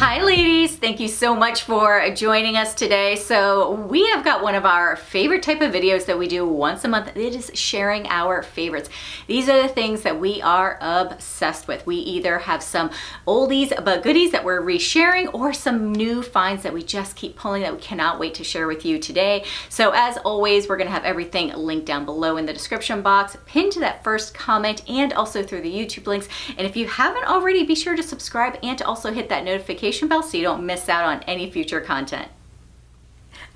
Hi ladies, thank you so much for joining us today. So we have got one of our favorite type of videos that we do once a month. It is sharing our favorites. These are the things that we are obsessed with. We either have some oldies but goodies that we're resharing or some new finds that we just keep pulling that we cannot wait to share with you today. So as always, we're gonna have everything linked down below in the description box, pinned to that first comment, and also through the YouTube links. And if you haven't already, be sure to subscribe and to also hit that notification bell so you don't miss out on any future content.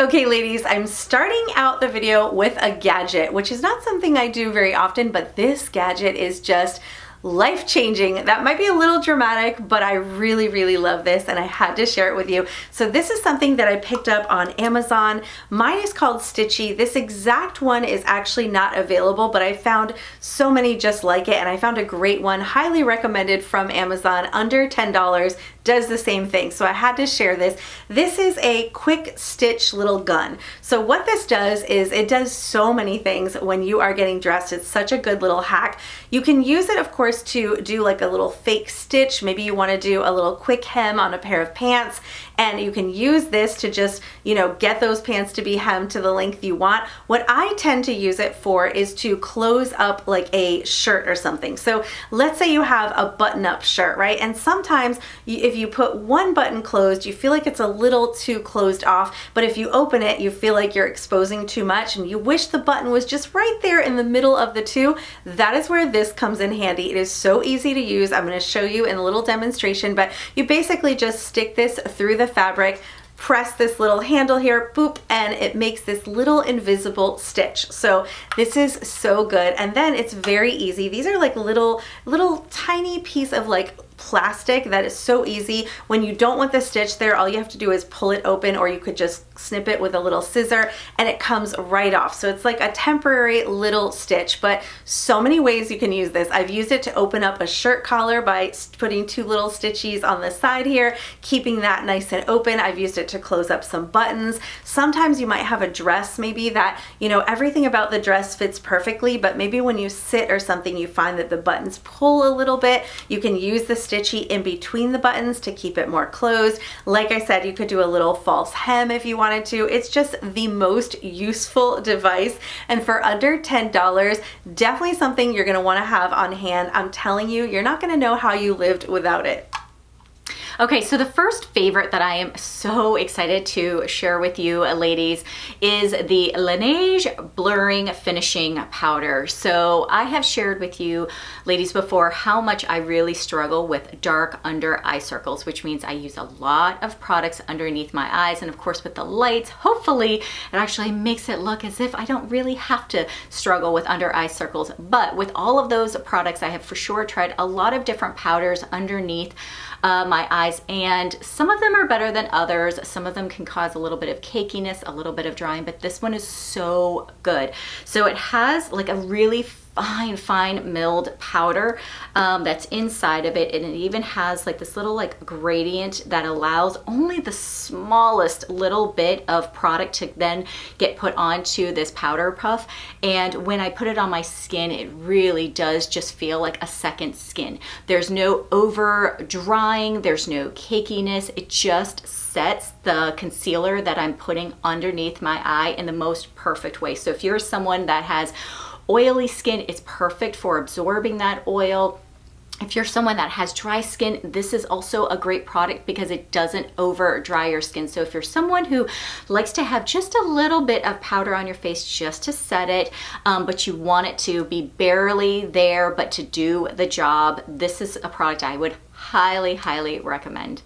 Okay ladies, I'm starting out the video with a gadget, which is not something I do very often, but this gadget is just life-changing. That might be a little dramatic, but I really love this and I had to share it with you. So this is something that I picked up on Amazon. Mine is called Stitchy. This exact one is actually not available, but I found so many just like it and I found a great one, highly recommended from Amazon, under $10, does the same thing. So I had to share this. This is a quick stitch little gun. So what this does is it does so many things when you are getting dressed. It's such a good little hack. You can use it, of course, to do like a little fake stitch. Maybe you want to do a little quick hem on a pair of pants, and you can use this to just, you know, get those pants to be hemmed to the length you want. What I tend to use it for is to close up like a shirt or something. So let's say you have a button-up shirt, right? And sometimes if you put one button closed, you feel like it's a little too closed off, but if you open it, you feel like you're exposing too much and you wish the button was just right there in the middle of the two. That is where this comes in handy. It is so easy to use. I'm going to show you in a little demonstration, but you basically just stick this through the fabric, press this little handle here, boop, and it makes this little invisible stitch. So this is so good. And then it's very easy. These are like little tiny piece of like plastic that is so easy. When you don't want the stitch there, all you have to do is pull it open, or you could just snip it with a little scissor and it comes right off. So it's like a temporary little stitch, but so many ways you can use this. I've used it to open up a shirt collar by putting two little stitchies on the side here, keeping that nice and open. I've used it to close up some buttons. Sometimes you might have a dress maybe that, you know, everything about the dress fits perfectly, but maybe when you sit or something, you find that the buttons pull a little bit. You can use the stitchy in between the buttons to keep it more closed. Like I said, you could do a little false hem if you wanted to. It's just the most useful device, and for under $10, definitely something you're going to want to have on hand. I'm telling you, you're not going to know how you lived without it. Okay, so the first favorite that I am so excited to share with you ladies is the Laneige Blurring Finishing Powder. So I have shared with you ladies before how much I really struggle with dark under eye circles, which means I use a lot of products underneath my eyes, and of course with the lights, hopefully it actually makes it look as if I don't really have to struggle with under eye circles. But with all of those products, I have for sure tried a lot of different powders underneath my eyes, and some of them are better than others. Some of them can cause a little bit of cakiness, a little bit of drying, but this one is so good. So it has like a really fine milled powder that's inside of it, and it even has like this little like gradient that allows only the smallest little bit of product to then get put onto this powder puff. And when I put it on my skin, it really does just feel like a second skin. There's no over drying, there's no cakiness. It just sets the concealer that I'm putting underneath my eye in the most perfect way. So if you're someone that has oily skin, it's perfect for absorbing that oil. If you're someone that has dry skin, this is also a great product because it doesn't over dry your skin. So if you're someone who likes to have just a little bit of powder on your face just to set it, but you want it to be barely there but to do the job, this is a product I would highly recommend.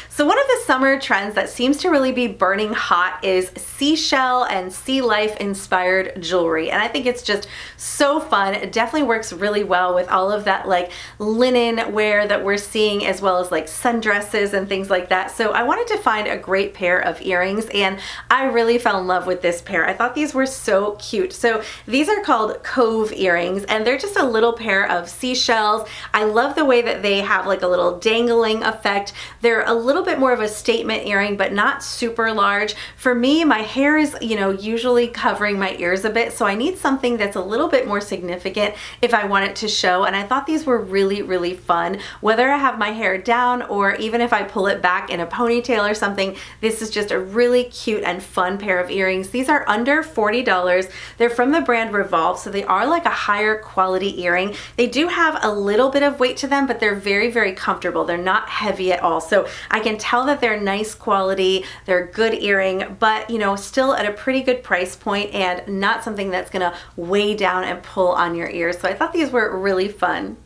So one of the summer trends that seems to really be burning hot is seashell and sea life inspired jewelry. And I think it's just so fun. It definitely works really well with all of that like linen wear that we're seeing, as well as like sundresses and things like that. So I wanted to find a great pair of earrings, and I really fell in love with this pair. I thought these were so cute. So these are called Cove earrings, and they're just a little pair of seashells. I love the way that they have like a little dangling effect. They're a little bit more of a statement earring, but not super large. For me, my hair is, usually covering my ears a bit, so I need something that's a little bit more significant if I want it to show. And I thought these were really, really fun. Whether I have my hair down or even if I pull it back in a ponytail or something, this is just a really cute and fun pair of earrings. These are under $40. They're from the brand Revolve, so they are like a higher quality earring. They do have a little bit of weight to them, but they're very, very comfortable. They're not heavy at all. So I can tell that they're nice quality, they're good earring, but still at a pretty good price point and not something that's gonna weigh down and pull on your ears. So I thought these were really fun.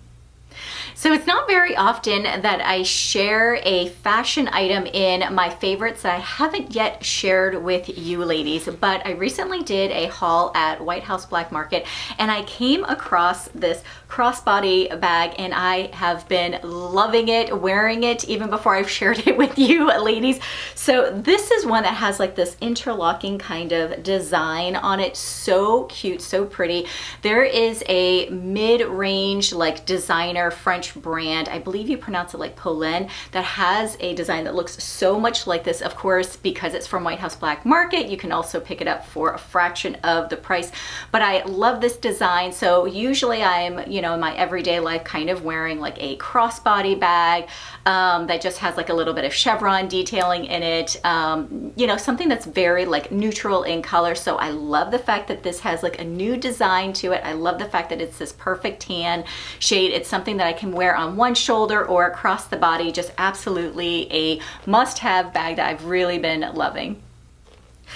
So it's not very often that I share a fashion item in my favorites that I haven't yet shared with you ladies, but I recently did a haul at White House Black Market and I came across this crossbody bag and I have been loving it, wearing it even before I've shared it with you ladies. So this is one that has like this interlocking kind of design on it. So cute, so pretty. There is a mid-range like designer French brand, I believe you pronounce it like Pollen, that has a design that looks so much like this. Of course, because it's from White House Black Market, you can also pick it up for a fraction of the price. But I love this design. So usually I'm, in my everyday life kind of wearing like a crossbody bag that just has like a little bit of chevron detailing in it, something that's very like neutral in color. So I love the fact that this has like a new design to it. I love the fact that it's this perfect tan shade. It's something that I can wear on one shoulder or across the body. Just absolutely a must-have bag that I've really been loving.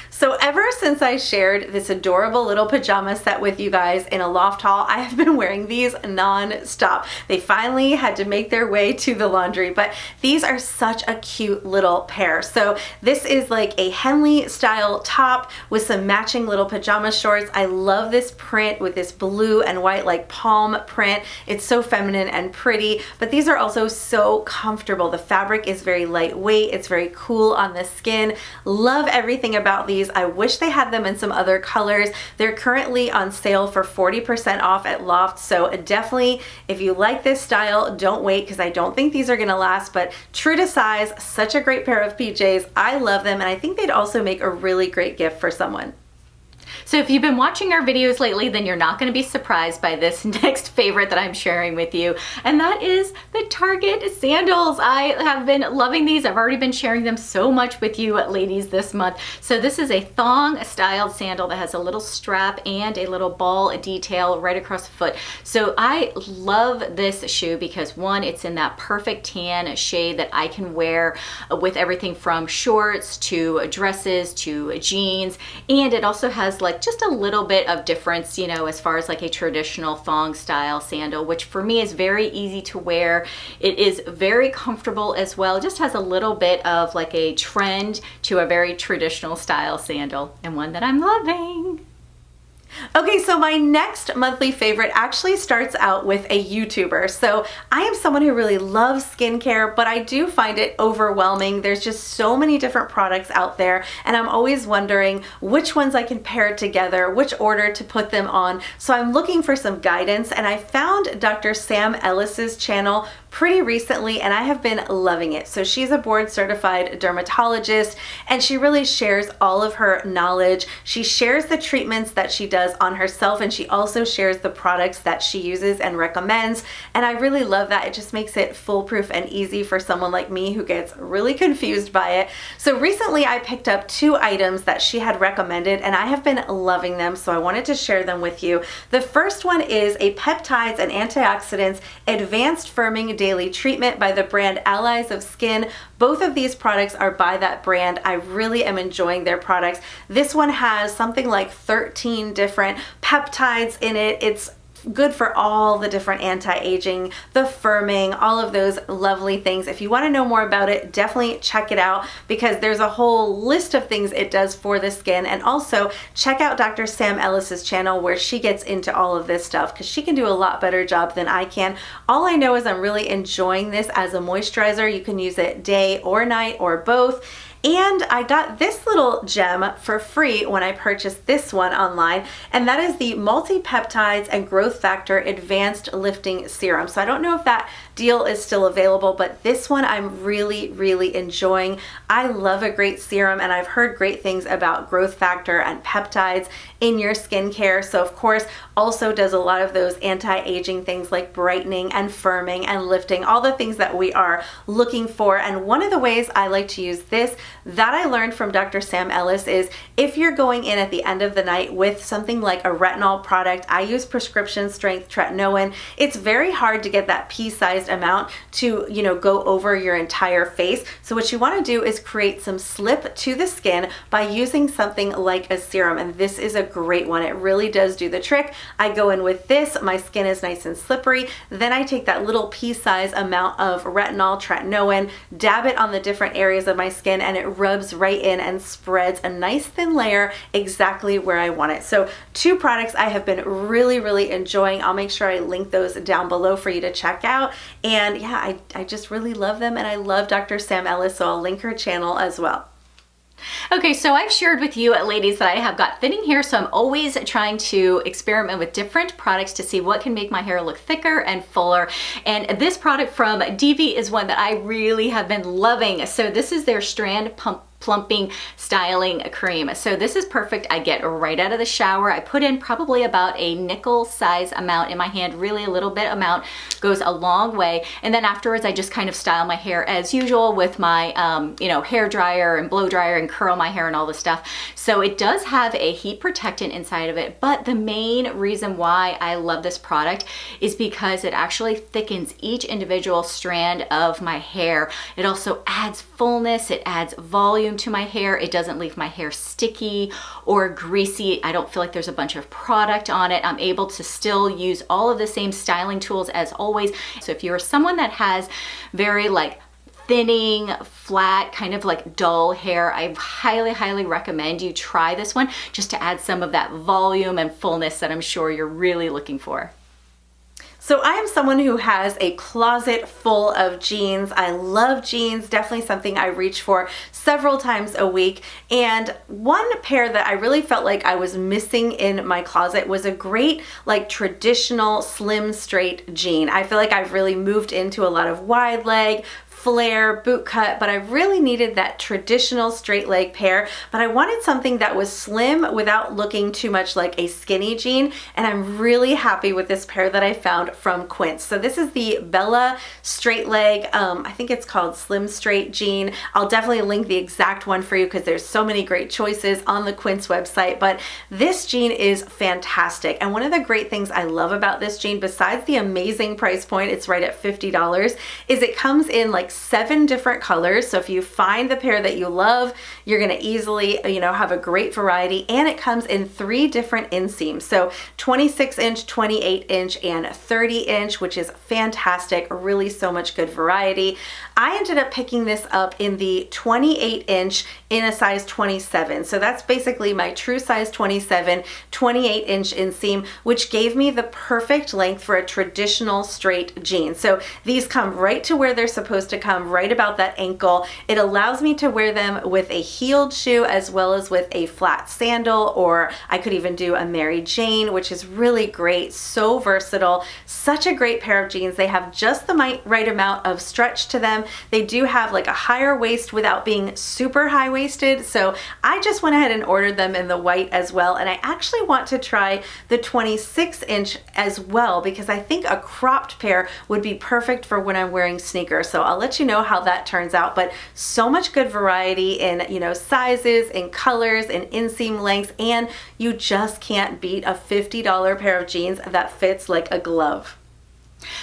So ever since I shared this adorable little pajama set with you guys in a loft haul, I have been wearing these non-stop. They finally had to make their way to the laundry, but these are such a cute little pair. So this is like a Henley style top with some matching little pajama shorts. I love this print with this blue and white like palm print. It's so feminine and pretty, but these are also so comfortable. The fabric is very lightweight. It's very cool on the skin. Love everything about these. I wish they had them in some other colors. They're currently on sale for 40% off at Loft, so definitely if you like this style, don't wait because I don't think these are gonna last, but true to size, such a great pair of PJs. I love them and I think they'd also make a really great gift for someone. So if you've been watching our videos lately, then you're not going to be surprised by this next favorite that I'm sharing with you, and that is the Target sandals. I have been loving these. I've already been sharing them so much with you ladies this month. So this is a thong styled sandal that has a little strap and a little ball detail right across the foot. So I love this shoe because one, it's in that perfect tan shade that I can wear with everything from shorts to dresses to jeans, and it also has like just a little bit of difference, as far as like a traditional thong style sandal, which for me is very easy to wear. It is very comfortable as well. It just has a little bit of like a trend to a very traditional style sandal, and one that I'm loving. Okay, so my next monthly favorite actually starts out with a YouTuber. So I am someone who really loves skincare, but I do find it overwhelming. There's just so many different products out there, and I'm always wondering which ones I can pair together, which order to put them on. So I'm looking for some guidance, and I found Dr. Sam Ellis's channel pretty recently, and I have been loving it. So she's a board certified dermatologist, and she really shares all of her knowledge. She shares the treatments that she does on herself, and she also shares the products that she uses and recommends, and I really love that. It just makes it foolproof and easy for someone like me who gets really confused by it. So recently I picked up 2 items that she had recommended, and I have been loving them, so I wanted to share them with you. The first one is a peptides and antioxidants advanced firming daily treatment by the brand Allies of Skin. Both of these products are by that brand. I really am enjoying their products. This one has something like 13 different peptides in it. It's good for all the different anti-aging, the firming, all of those lovely things. If you want to know more about it, definitely check it out because there's a whole list of things it does for the skin. And also check out Dr. Sam Ellis's channel where she gets into all of this stuff because she can do a lot better job than I can. All I know is I'm really enjoying this as a moisturizer. You can use it day or night or both. And I got this little gem for free when I purchased this one online, and that is the Multi-Peptides and Growth Factor Advanced Lifting Serum. So I don't know if that deal is still available, but this one I'm really enjoying. I love a great serum, and I've heard great things about growth factor and peptides in your skincare. So of course, also does a lot of those anti-aging things like brightening and firming and lifting, all the things that we are looking for. And one of the ways I like to use this that I learned from Dr. Sam Ellis is if you're going in at the end of the night with something like a retinol product, I use prescription strength tretinoin. It's very hard to get that pea-sized amount to, go over your entire face. So what you want to do is create some slip to the skin by using something like a serum. And this is a great one. It really does do the trick. I go in with this, my skin is nice and slippery. Then I take that little pea-sized amount of retinol, tretinoin, dab it on the different areas of my skin, and it rubs right in and spreads a nice thin layer exactly where I want it. So 2 products I have been really enjoying. I'll make sure I link those down below for you to check out. And yeah, I just really love them, and I love Dr. Sam Ellis, so I'll link her channel as well. Okay, so I've shared with you, ladies, that I have got thinning hair, so I'm always trying to experiment with different products to see what can make my hair look thicker and fuller. And this product from DV is one that I really have been loving. So this is their Strand Plumping Styling Cream. So this is perfect. I get right out of the shower. I put in probably about a nickel size amount in my hand, really a little bit amount, goes a long way. And then afterwards, I just kind of style my hair as usual with my, hair dryer and blow dryer and curl my hair and all this stuff. So it does have a heat protectant inside of it, but the main reason why I love this product is because it actually thickens each individual strand of my hair. It also adds fullness, it adds volume to my hair. It doesn't leave my hair sticky or greasy. I don't feel like there's a bunch of product on it. I'm able to still use all of the same styling tools as always. So if you're someone that has very thinning, flat, kind of dull hair, I highly recommend you try this one just to add some of that volume and fullness that I'm sure you're really looking for. So I am someone who has a closet full of jeans. I love jeans, definitely something I reach for several times a week. And one pair that I really felt like I was missing in my closet was a great traditional slim straight jean. I feel like I've really moved into a lot of wide leg, flare, boot cut, but I really needed that traditional straight leg pair, but I wanted something that was slim without looking too much like a skinny jean, and I'm really happy with this pair that I found from Quince. So this is the Bella straight leg, I think it's called Slim Straight Jean. I'll definitely link the exact one for you because there's so many great choices on the Quince website, but this jean is fantastic. And one of the great things I love about this jean, besides the amazing price point, it's right at $50, is it comes in 7 different colors. So if you find the pair that you love, you're going to easily, have a great variety. And it comes in 3 different inseams. So 26 inch, 28 inch, and 30 inch, which is fantastic. Really so much good variety. I ended up picking this up in the 28 inch in a size 27. So that's basically my true size 27, 28 inch inseam, which gave me the perfect length for a traditional straight jean. So these come right to where they're supposed to come, right about that ankle. It allows me to wear them with a heeled shoe as well as with a flat sandal, or I could even do a Mary Jane, which is really great. So versatile. Such a great pair of jeans. They have just the right amount of stretch to them. They do have a higher waist without being super high waisted. So I just went ahead and ordered them in the white as well. And I actually want to try the 26 inch as well because I think a cropped pair would be perfect for when I'm wearing sneakers. So I'll let you know how that turns out, but so much good variety in, sizes, in colors, in inseam lengths, and you just can't beat a $50 pair of jeans that fits like a glove.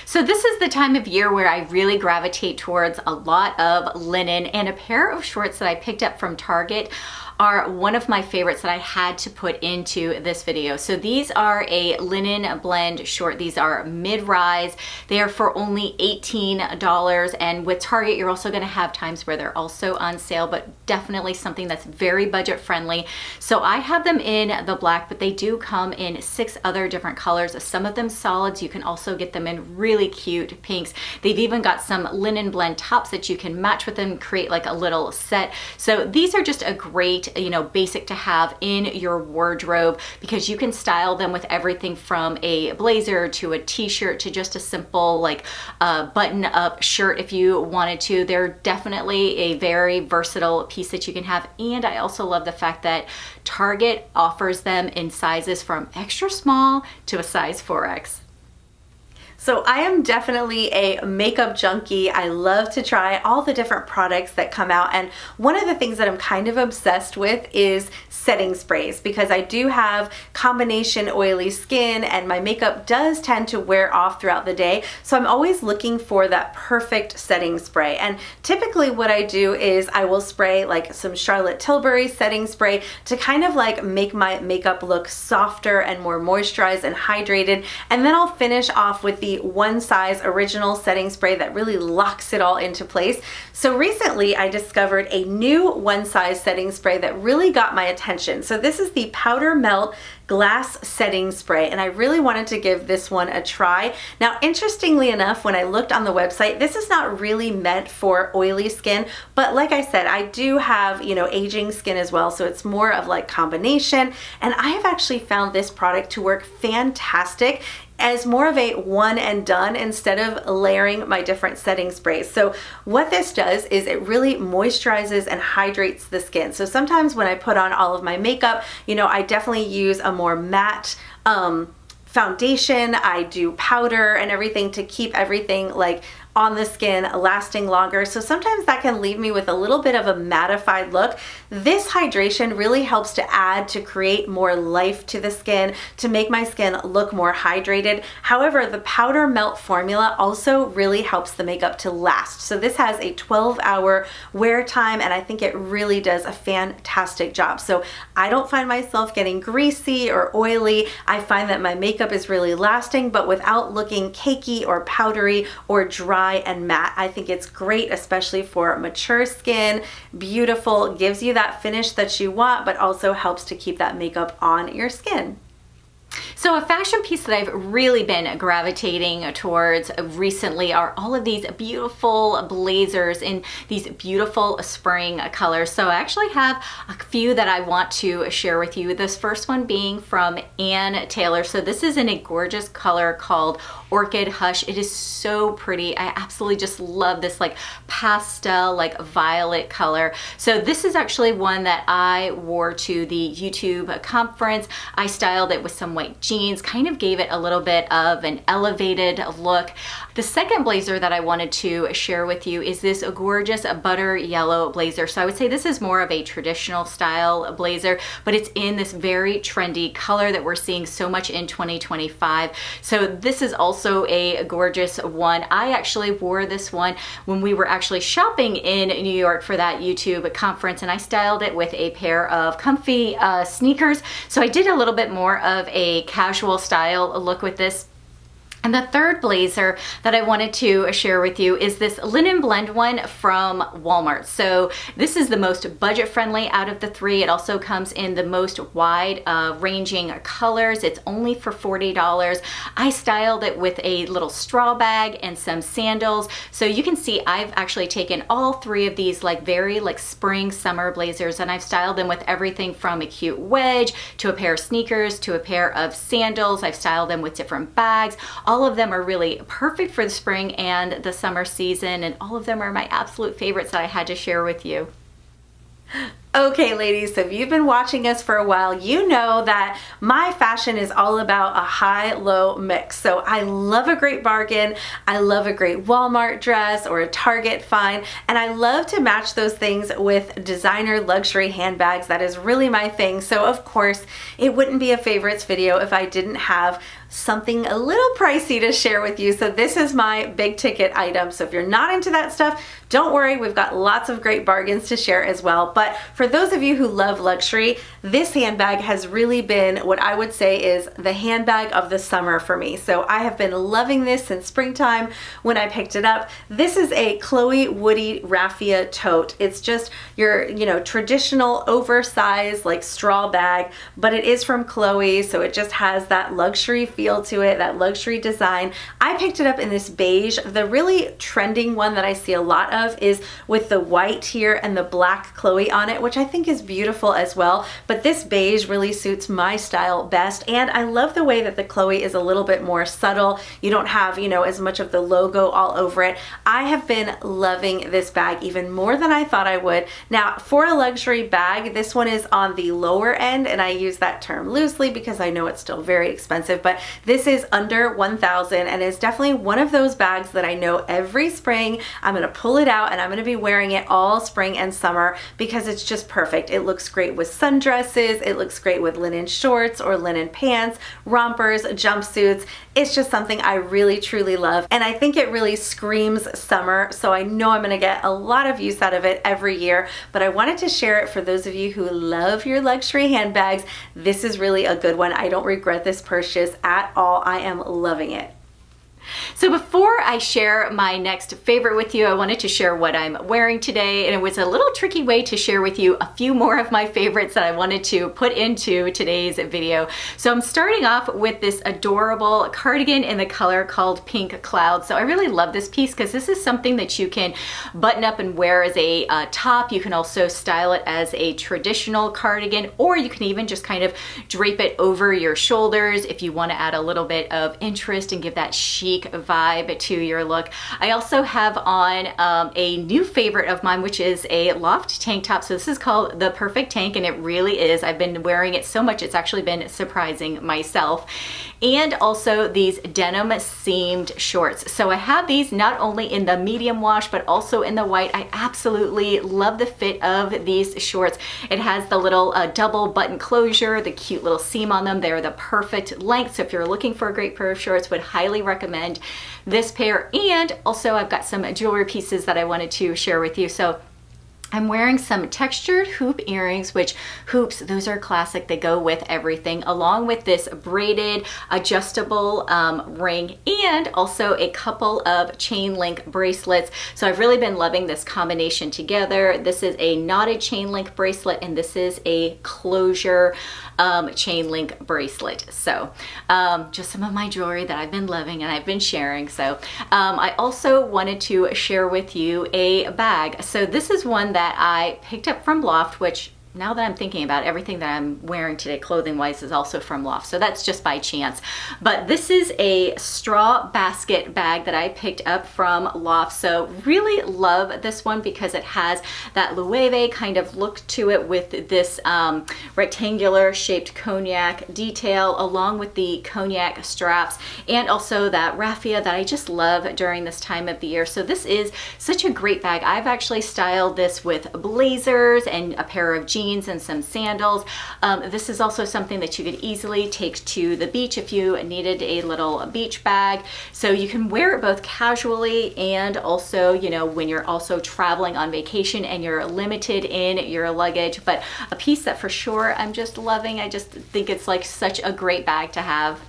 So this is the time of year where I really gravitate towards a lot of linen, and a pair of shorts that I picked up from Target are one of my favorites that I had to put into this video. So these are a linen blend short. These are mid-rise. They are for only $18, and with Target you're also going to have times where they're also on sale, but definitely something that's very budget friendly. So I have them in the black, but they do come in 6 other different colors, some of them solids. You can also get them in really cute pinks. They've even got some linen blend tops that you can match with them, create like a little set. So these are just a great, you know, basic to have in your wardrobe, because you can style them with everything from a blazer to a t-shirt to just a simple like button up shirt if you wanted to. They're definitely a very versatile piece that you can have. And I also love the fact that Target offers them in sizes from extra small to a size 4X. So I am definitely a makeup junkie. I love to try all the different products that come out, and one of the things that I'm kind of obsessed with is setting sprays, because I do have combination oily skin and my makeup does tend to wear off throughout the day. So I'm always looking for that perfect setting spray, and typically what I do is I will spray like some Charlotte Tilbury setting spray to kind of like make my makeup look softer and more moisturized and hydrated, and then I'll finish off with the One Size Original setting spray that really locks it all into place. So recently I discovered a new One Size setting spray that really got my attention. So this is the Powder Melt Glass Setting Spray, and I really wanted to give this one a try. Now, interestingly enough, when I looked on the website, this is not really meant for oily skin, but like I said, I do have, you know, aging skin as well, so it's more of like combination, and I have actually found this product to work fantastic as more of a one and done instead of layering my different setting sprays. So what this does is it really moisturizes and hydrates the skin. So sometimes when I put on all of my makeup, you know, I definitely use a more matte foundation. I do powder and everything to keep everything like on the skin lasting longer. So sometimes that can leave me with a little bit of a mattified look. This hydration really helps to add, to create more life to the skin, to make my skin look more hydrated. However, the Powder Melt formula also really helps the makeup to last. So this has a 12-hour wear time, and I think it really does a fantastic job. So I don't find myself getting greasy or oily. I find that my makeup is really lasting, but without looking cakey or powdery or dry and matte. I think it's great, especially for mature skin. Beautiful, gives you that finish that you want, but also helps to keep that makeup on your skin. So a fashion piece that I've really been gravitating towards recently are all of these beautiful blazers in these beautiful spring colors. So I actually have a few that I want to share with you. This first one being from Ann Taylor. So this is in a gorgeous color called Orchid Hush. It is so pretty. I absolutely just love this like pastel, like violet color. So this is actually one that I wore to the YouTube conference. I styled it with some white jeans, kind of gave it a little bit of an elevated look. The second blazer that I wanted to share with you is this gorgeous butter yellow blazer. So I would say this is more of a traditional style blazer, but it's in this very trendy color that we're seeing so much in 2025. So this is also a gorgeous one. I actually wore this one when we were actually shopping in New York for that YouTube conference, and I styled it with a pair of comfy sneakers. So I did a little bit more of a casual style look with this. And the third blazer that I wanted to share with you is this linen blend one from Walmart. So this is the most budget friendly out of the three. It also comes in the most wide ranging colors. It's only for $40. I styled it with a little straw bag and some sandals. So you can see I've actually taken all three of these like very like spring summer blazers, and I've styled them with everything from a cute wedge to a pair of sneakers to a pair of sandals. I've styled them with different bags. All of them are really perfect for the spring and the summer season, and all of them are my absolute favorites that I had to share with you. Okay, ladies, so if you've been watching us for a while, you know that my fashion is all about a high-low mix. So I love a great bargain, I love a great Walmart dress or a Target find, and I love to match those things with designer luxury handbags. That is really my thing. So of course, it wouldn't be a favorites video if I didn't have something a little pricey to share with you. So this is my big ticket item. So if you're not into that stuff, don't worry, we've got lots of great bargains to share as well. But for those of you who love luxury, this handbag has really been what I would say is the handbag of the summer for me. So I have been loving this since springtime when I picked it up. This is a Chloe Woody Raffia tote. It's just your, traditional oversized like straw bag, but it is from Chloe, so it just has that luxury feel to it, that luxury design. I picked it up in this beige. The really trending one that I see a lot of is with the white here and the black Chloe on it, which I think is beautiful as well. But this beige really suits my style best. And I love the way that the Chloe is a little bit more subtle. You don't have, as much of the logo all over it. I have been loving this bag even more than I thought I would. Now, for a luxury bag, this one is on the lower end, and I use that term loosely because I know it's still very expensive, but this is under 1,000 and is definitely one of those bags that I know every spring I'm gonna pull it out and I'm gonna be wearing it all spring and summer because it's just perfect. It looks great with sundresses, it looks great with linen shorts or linen pants, rompers, jumpsuits. It's just something I really truly love, and I think it really screams summer, so I know I'm gonna get a lot of use out of it every year, but I wanted to share it for those of you who love your luxury handbags. This is really a good one. I don't regret this purchase at all. I am loving it. So before I share my next favorite with you, I wanted to share what I'm wearing today, and it was a little tricky way to share with you a few more of my favorites that I wanted to put into today's video. So I'm starting off with this adorable cardigan in the color called Pink Cloud. So I really love this piece because this is something that you can button up and wear as a top. You can also style it as a traditional cardigan, or you can even just kind of drape it over your shoulders if you want to add a little bit of interest and give that chic vibe to your look. I also have on a new favorite of mine, which is a loft tank top. So this is called the Perfect Tank, and it really is. I've been wearing it so much, it's actually been surprising myself. And also these denim seamed shorts. So I have these not only in the medium wash, but also in the white. I absolutely love the fit of these shorts. It has the little double button closure, the cute little seam on them. They're the perfect length. So if you're looking for a great pair of shorts, would highly recommend this pair. And also I've got some jewelry pieces that I wanted to share with you. So I'm wearing some textured hoop earrings, which hoops, those are classic. They go with everything, along with this braided adjustable ring, and also a couple of chain link bracelets. So I've really been loving this combination together. This is a knotted chain link bracelet, and this is a closure chain link bracelet. So just some of my jewelry that I've been loving and I've been sharing. So I also wanted to share with you a bag. So this is one that I picked up from Loft, which now that I'm thinking about it, everything that I'm wearing today clothing wise is also from Loft, so that's just by chance. But this is a straw basket bag that I picked up from Loft. So really love this one because it has that Loewe kind of look to it with this rectangular shaped cognac detail along with the cognac straps, and also that raffia that I just love during this time of the year. So this is such a great bag. I've actually styled this with blazers and a pair of jeans and some sandals. This is also something that you could easily take to the beach if you needed a little beach bag. So you can wear it both casually and also, when you're also traveling on vacation and you're limited in your luggage. But a piece that for sure I'm just loving. I just think it's like such a great bag to have.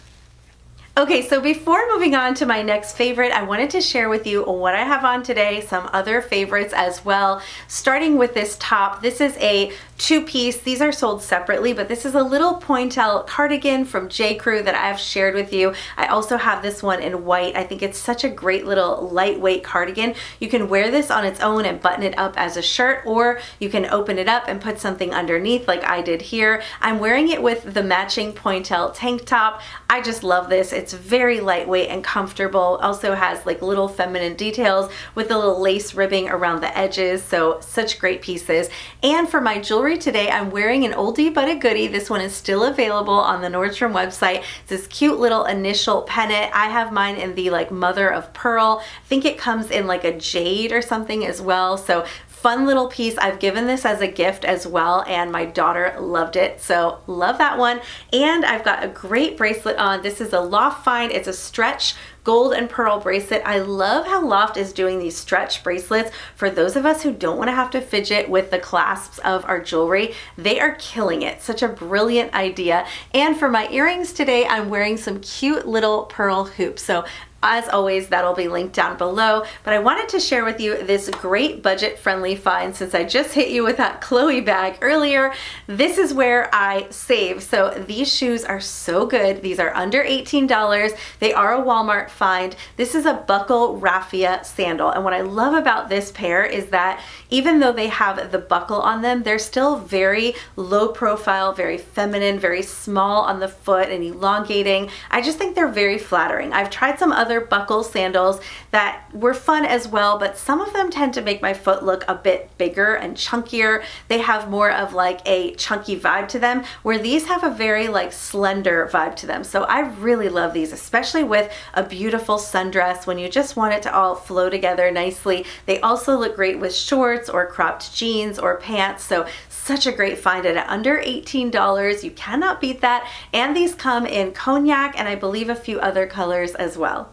Okay, so before moving on to my next favorite, I wanted to share with you what I have on today, some other favorites as well. Starting with this top, this is a two-piece. These are sold separately, but this is a little pointel cardigan from J. Crew that I have shared with you. I also have this one in white. I think it's such a great little lightweight cardigan. You can wear this on its own and button it up as a shirt, or you can open it up and put something underneath like I did here. I'm wearing it with the matching pointel tank top. I just love this. It's very lightweight and comfortable. Also has like little feminine details with the little lace ribbing around the edges. So such great pieces. And for my jewelry today, I'm wearing an oldie but a goodie. This one is still available on the Nordstrom website. It's this cute little initial pennant. I have mine in the like mother of pearl. I think it comes in like a jade or something as well. So fun little piece. I've given this as a gift as well, and my daughter loved it, so love that one. And I've got a great bracelet on. This is a Loft find. It's a stretch gold and pearl bracelet. I love how Loft is doing these stretch bracelets for those of us who don't want to have to fidget with the clasps of our jewelry. They are killing it. Such a brilliant idea. And for my earrings today, I'm wearing some cute little pearl hoops. So as always, that'll be linked down below, but I wanted to share with you this great budget-friendly find. Since I just hit you with that Chloe bag earlier, this is where I save. So these shoes are so good. These are under $18. They are a Walmart find. This is a buckle raffia sandal, and what I love about this pair is that even though they have the buckle on them, they're still very low profile, very feminine, very small on the foot and elongating. I just think they're very flattering. I've tried some other buckle sandals that were fun as well, but some of them tend to make my foot look a bit bigger and chunkier. They have more of like a chunky vibe to them, where these have a very like slender vibe to them. So I really love these, especially with a beautiful sundress when you just want it to all flow together nicely. They also look great with shorts or cropped jeans or pants. So such a great find at under $18. You cannot beat that. And these come in cognac and I believe a few other colors as well.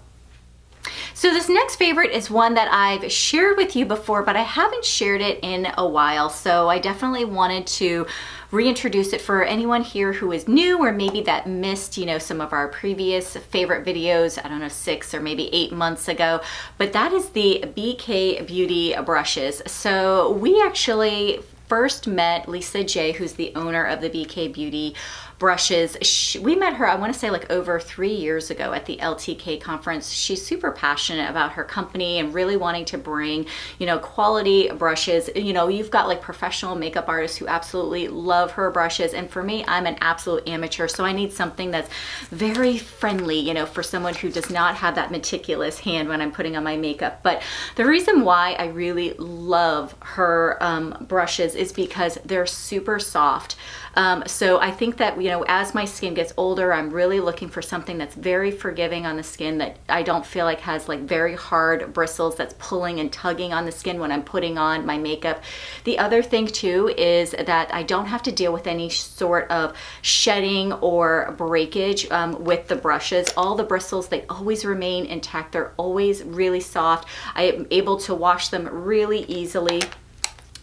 So this next favorite is one that I've shared with you before, but I haven't shared it in a while. So I definitely wanted to reintroduce it for anyone here who is new, or maybe that missed, some of our previous favorite videos, I don't know, 6 or maybe 8 months ago. But that is the BK Beauty brushes. So we actually first met Lisa J, who's the owner of the BK Beauty brushes. We met her, I want to say like over 3 years ago at the LTK conference. She's super passionate about her company and really wanting to bring, quality brushes. You've got like professional makeup artists who absolutely love her brushes. And for me, I'm an absolute amateur. So I need something that's very friendly, for someone who does not have that meticulous hand when I'm putting on my makeup. But the reason why I really love her brushes is because they're super soft. So I think that, as my skin gets older, I'm really looking for something that's very forgiving on the skin, that I don't feel like has like very hard bristles that's pulling and tugging on the skin when I'm putting on my makeup. The other thing too is that I don't have to deal with any sort of shedding or breakage with the brushes. All the bristles, they always remain intact. They're always really soft. I am able to wash them really easily.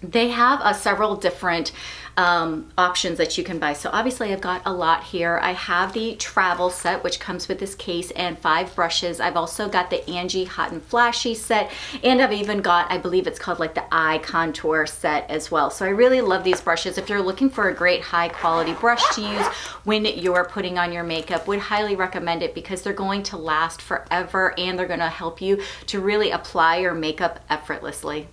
They have several different options that you can buy. So obviously I've got a lot here. I have the travel set, which comes with this case and 5 brushes. I've also got the Angie Hot and Flashy set, and I've even got, I believe it's called like the eye contour set as well. So I really love these brushes. If you're looking for a great high quality brush to use when you're putting on your makeup, would highly recommend it, because they're going to last forever and they're going to help you to really apply your makeup effortlessly.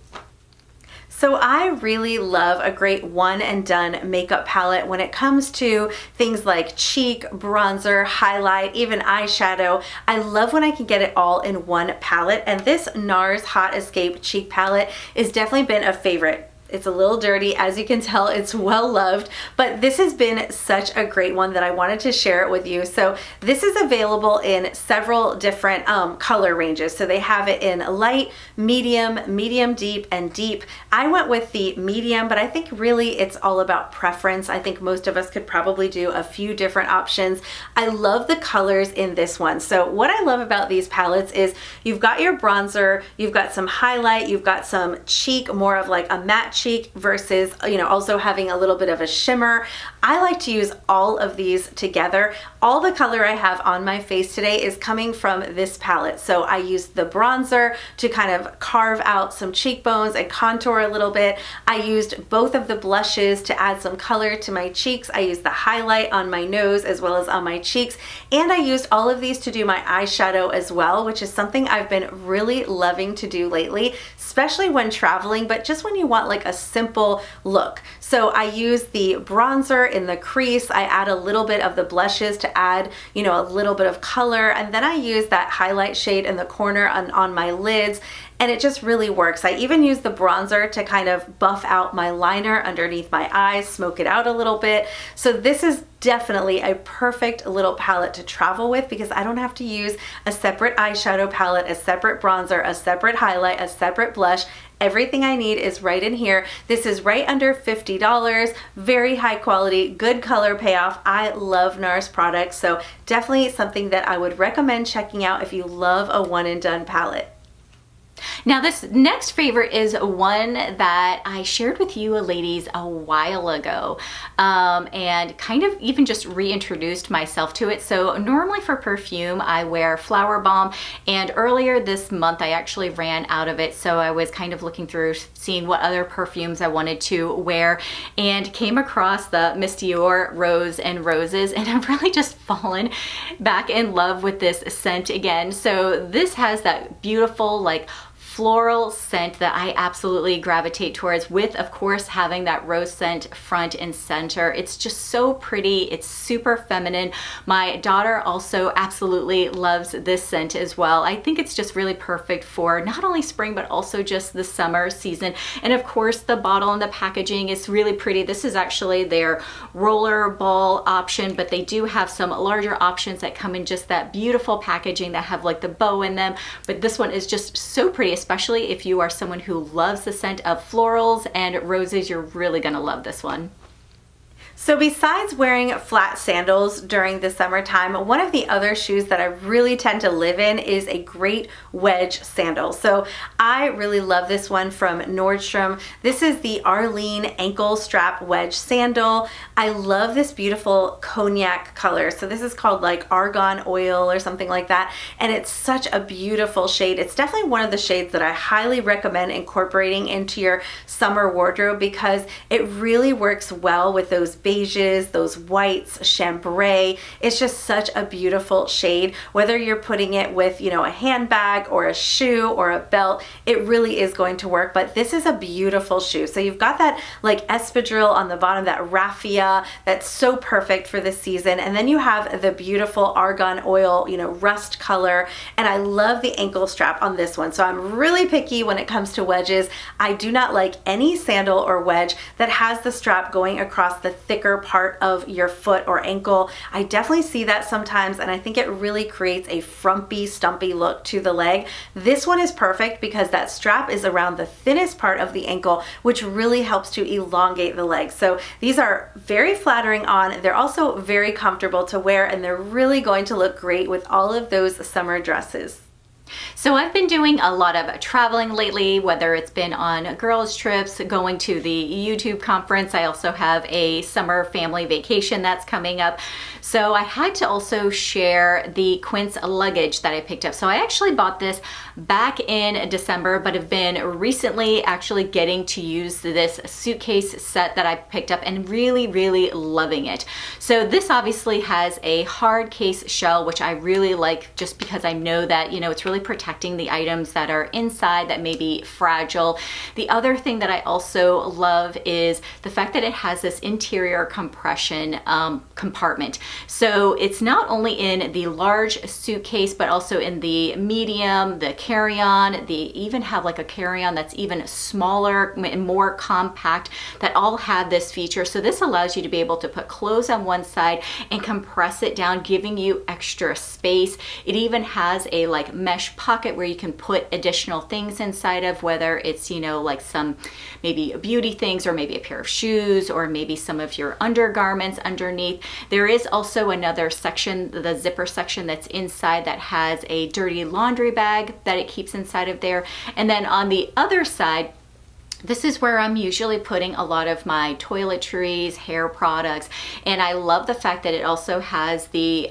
So I really love a great one and done makeup palette when it comes to things like cheek, bronzer, highlight, even eyeshadow. I love when I can get it all in one palette, and this NARS Hot Escape cheek palette has definitely been a favorite. It's a little dirty, as you can tell. It's well loved, but this has been such a great one that I wanted to share it with you. So this is available in several different color ranges. So they have it in light, medium, medium deep, and deep. I went with the medium, but I think really it's all about preference. I think most of us could probably do a few different options. I love the colors in this one. So what I love about these palettes is you've got your bronzer, you've got some highlight, you've got some cheek, more of like a matte cheek versus, also having a little bit of a shimmer. I like to use all of these together. All the color I have on my face today is coming from this palette. So I used the bronzer to kind of carve out some cheekbones and contour a little bit. I used both of the blushes to add some color to my cheeks. I used the highlight on my nose as well as on my cheeks. And I used all of these to do my eyeshadow as well, which is something I've been really loving to do lately, especially when traveling, but just when you want like a simple look. So I use the bronzer in the crease. I add a little bit of the blushes to add, you know, a little bit of color. And then I use that highlight shade in the corner on my lids. And it just really works. I even use the bronzer to kind of buff out my liner underneath my eyes, smoke it out a little bit. So this is definitely a perfect little palette to travel with because I don't have to use a separate eyeshadow palette, a separate bronzer, a separate highlight, a separate blush. Everything I need is right in here. This is right under $50, very high quality, good color payoff. I love NARS products, so definitely something that I would recommend checking out if you love a one and done palette. Now this next favorite is one that I shared with you ladies a while ago and kind of even just reintroduced myself to it. So normally for perfume I wear Flower Bomb, and earlier this month I actually ran out of it, so I was kind of looking through seeing what other perfumes I wanted to wear and came across the Miss Dior Rose and Roses, and I've really just fallen back in love with this scent again. So this has that beautiful like floral scent that I absolutely gravitate towards, with of course having that rose scent front and center. It's just so pretty. It's super feminine. My daughter also absolutely loves this scent as well. I think it's just really perfect for not only spring but also just the summer season. And of course the bottle and the packaging is really pretty. This is actually their roller ball option, but they do have some larger options that come in just that beautiful packaging that have like the bow in them. But this one is just so pretty, especially if you are someone who loves the scent of florals and roses. You're really gonna love this one. So besides wearing flat sandals during the summertime, one of the other shoes that I really tend to live in is a great wedge sandal. So I really love this one from Nordstrom. This is the Arlene ankle strap wedge sandal. I love this beautiful cognac color. So this is called like argan oil or something like that. And it's such a beautiful shade. It's definitely one of the shades that I highly recommend incorporating into your summer wardrobe because it really works well with those beiges, those whites, chambray. It's just such a beautiful shade. Whether you're putting it with, you know, a handbag or a shoe or a belt, it really is going to work. But this is a beautiful shoe. So you've got that like espadrille on the bottom, that raffia, that's so perfect for this season. And then you have the beautiful argan oil, you know, rust color. And I love the ankle strap on this one. So I'm really picky when it comes to wedges. I do not like any sandal or wedge that has the strap going across the thicker part of your foot or ankle. I definitely see that sometimes, and I think it really creates a frumpy, stumpy look to the leg. This one is perfect because that strap is around the thinnest part of the ankle, which really helps to elongate the leg. So these are very flattering on. They're also very comfortable to wear, and they're really going to look great with all of those summer dresses. So I've been doing a lot of traveling lately, whether it's been on girls trips, going to the YouTube conference. I also have a summer family vacation that's coming up. So I had to also share the Quince luggage that I picked up. So I actually bought this back in December, but have been recently actually getting to use this suitcase set that I picked up and really, really loving it. So this obviously has a hard case shell, which I really like just because I know that, you know, it's really protecting the items that are inside that may be fragile. The other thing that I also love is the fact that it has this interior compression compartment. So it's not only in the large suitcase, but also in the medium, the carry-on. They even have like a carry-on that's even smaller and more compact that all have this feature. So this allows you to be able to put clothes on one side and compress it down, giving you extra space. It even has a like mesh pocket where you can put additional things inside of, whether it's, you know, like some maybe beauty things or maybe a pair of shoes or maybe some of your undergarments underneath. There is also another section, the zipper section that's inside, that has a dirty laundry bag that it keeps inside of there. And then on the other side, this is where I'm usually putting a lot of my toiletries, hair products, and I love the fact that it also has the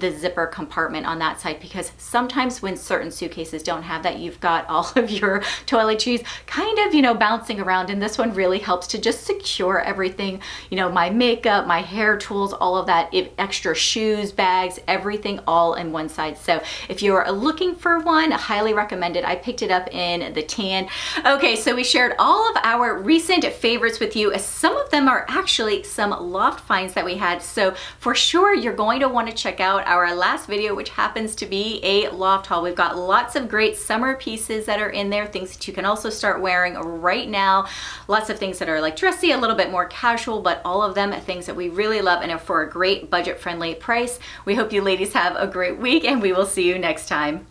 zipper compartment on that side, because sometimes when certain suitcases don't have that, you've got all of your toiletries kind of, you know, bouncing around, and this one really helps to just secure everything, you know, my makeup, my hair tools, all of that, extra shoes, bags, everything all in one side. So if you're looking for one, I highly recommend it. I picked it up in the tan. Okay, so we shared all all of our recent favorites with you, as some of them are actually some loft finds that we had. So for sure, you're going to want to check out our last video, which happens to be a loft haul. We've got lots of great summer pieces that are in there, things that you can also start wearing right now. Lots of things that are like dressy, a little bit more casual, but all of them things that we really love and are for a great budget-friendly price. We hope you ladies have a great week, and we will see you next time.